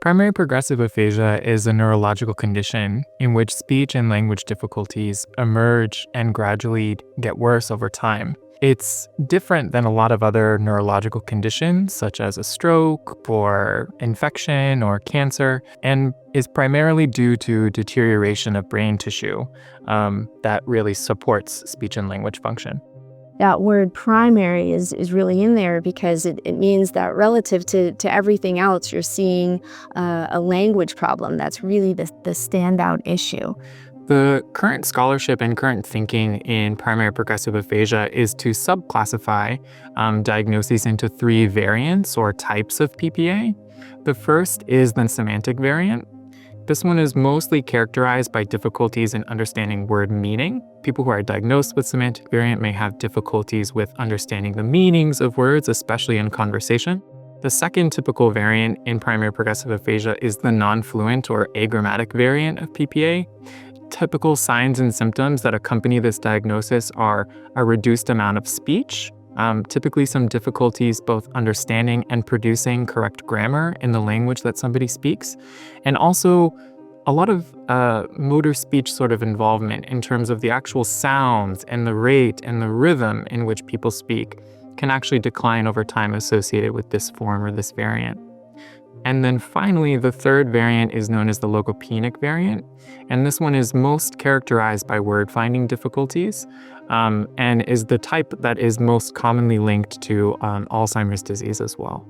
Primary progressive aphasia is a neurological condition in which speech and language difficulties emerge and gradually get worse over time. It's different than a lot of other neurological conditions, such as a stroke or infection or cancer, and is primarily due to deterioration of brain tissue that really supports speech and language function. That word primary is really in there because it means that relative to everything else, you're seeing a language problem. That's really the standout issue. The current scholarship and current thinking in primary progressive aphasia is to subclassify diagnoses into 3 variants or types of PPA. The first is the semantic variant. This one is mostly characterized by difficulties in understanding word meaning. People who are diagnosed with semantic variant may have difficulties with understanding the meanings of words, especially in conversation. The second typical variant in primary progressive aphasia is the non-fluent or agrammatic variant of PPA. Typical signs and symptoms that accompany this diagnosis are a reduced amount of speech, typically some difficulties both understanding and producing correct grammar in the language that somebody speaks, and also a lot of motor speech sort of involvement in terms of the actual sounds and the rate and the rhythm in which people speak can actually decline over time associated with this form or this variant. And then finally, the third variant is known as the logopenic variant. And this one is most characterized by word-finding difficulties and is the type that is most commonly linked to Alzheimer's disease as well.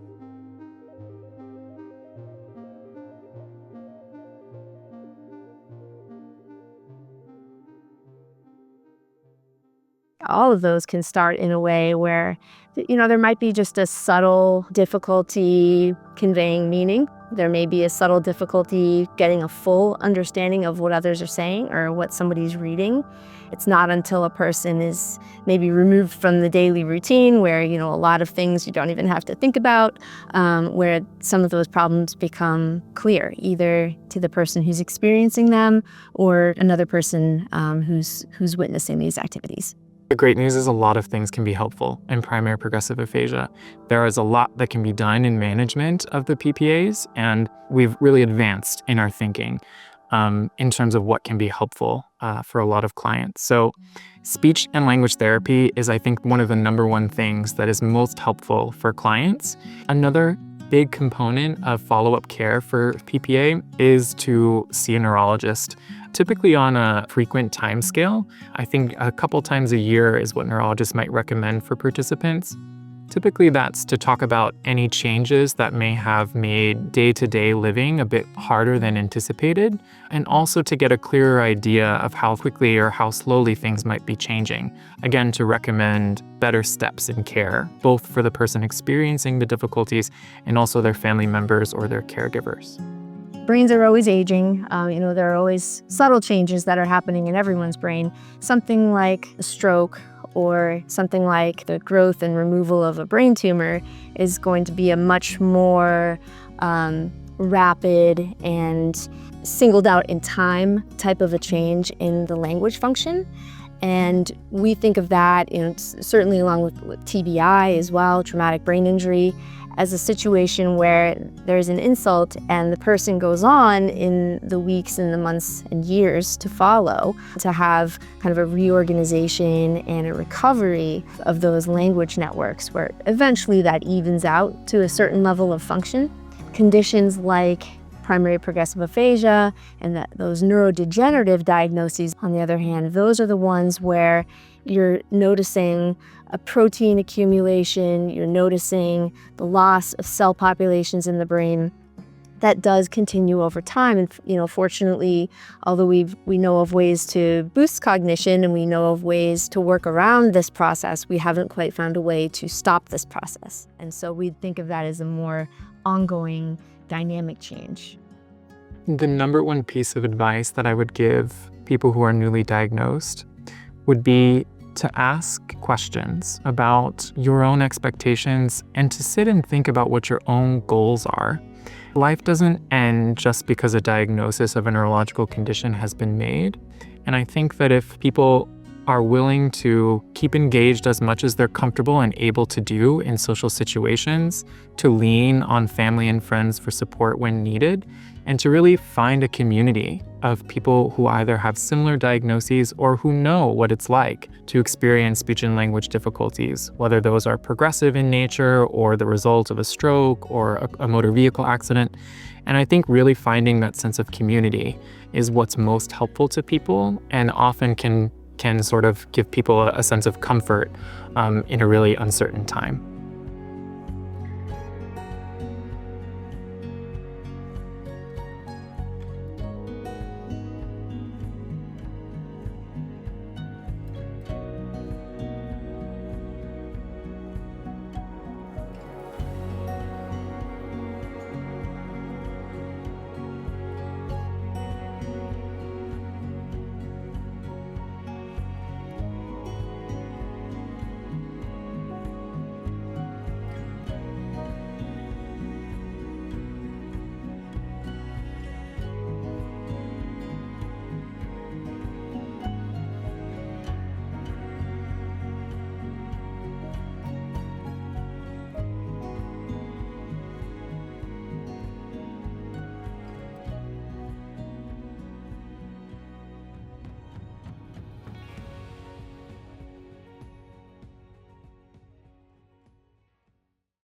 All of those can start in a way where, there might be just a subtle difficulty conveying meaning. There may be a subtle difficulty getting a full understanding of what others are saying or what somebody's reading. It's not until a person is maybe removed from the daily routine where, a lot of things you don't even have to think about, where some of those problems become clear, either to the person who's experiencing them or another person who's witnessing these activities. The great news is a lot of things can be helpful in primary progressive aphasia. There is a lot that can be done in management of the PPAs, and we've really advanced in our thinking in terms of what can be helpful for a lot of clients. So speech and language therapy is, I think, one of the #1 things that is most helpful for clients. Another big component of follow-up care for PPA is to see a neurologist, typically on a frequent time scale. I think a couple times a year is what neurologists might recommend for participants. Typically that's to talk about any changes that may have made day-to-day living a bit harder than anticipated, and also to get a clearer idea of how quickly or how slowly things might be changing. Again, to recommend better steps in care, both for the person experiencing the difficulties and also their family members or their caregivers. Brains are always aging. There are always subtle changes that are happening in everyone's brain. Something like a stroke or something like the growth and removal of a brain tumor is going to be a much more rapid and singled out in time type of a change in the language function. And we think of that, certainly along with TBI as well, traumatic brain injury, as a situation where there's an insult and the person goes on in the weeks and the months and years to follow to have kind of a reorganization and a recovery of those language networks where eventually that evens out to a certain level of function. Conditions like primary progressive aphasia and those neurodegenerative diagnoses, on the other hand, those are the ones where you're noticing a protein accumulation, you're noticing the loss of cell populations in the brain that does continue over time. And fortunately, although we know of ways to boost cognition and we know of ways to work around this process, we haven't quite found a way to stop this process. And so we think of that as a more ongoing dynamic change. The #1 piece of advice that I would give people who are newly diagnosed would be to ask questions about your own expectations and to sit and think about what your own goals are. Life doesn't end just because a diagnosis of a neurological condition has been made. And I think that if people are willing to keep engaged as much as they're comfortable and able to do in social situations, to lean on family and friends for support when needed, and to really find a community of people who either have similar diagnoses or who know what it's like to experience speech and language difficulties, whether those are progressive in nature or the result of a stroke or a motor vehicle accident. And I think really finding that sense of community is what's most helpful to people and often can sort of give people a sense of comfort in a really uncertain time.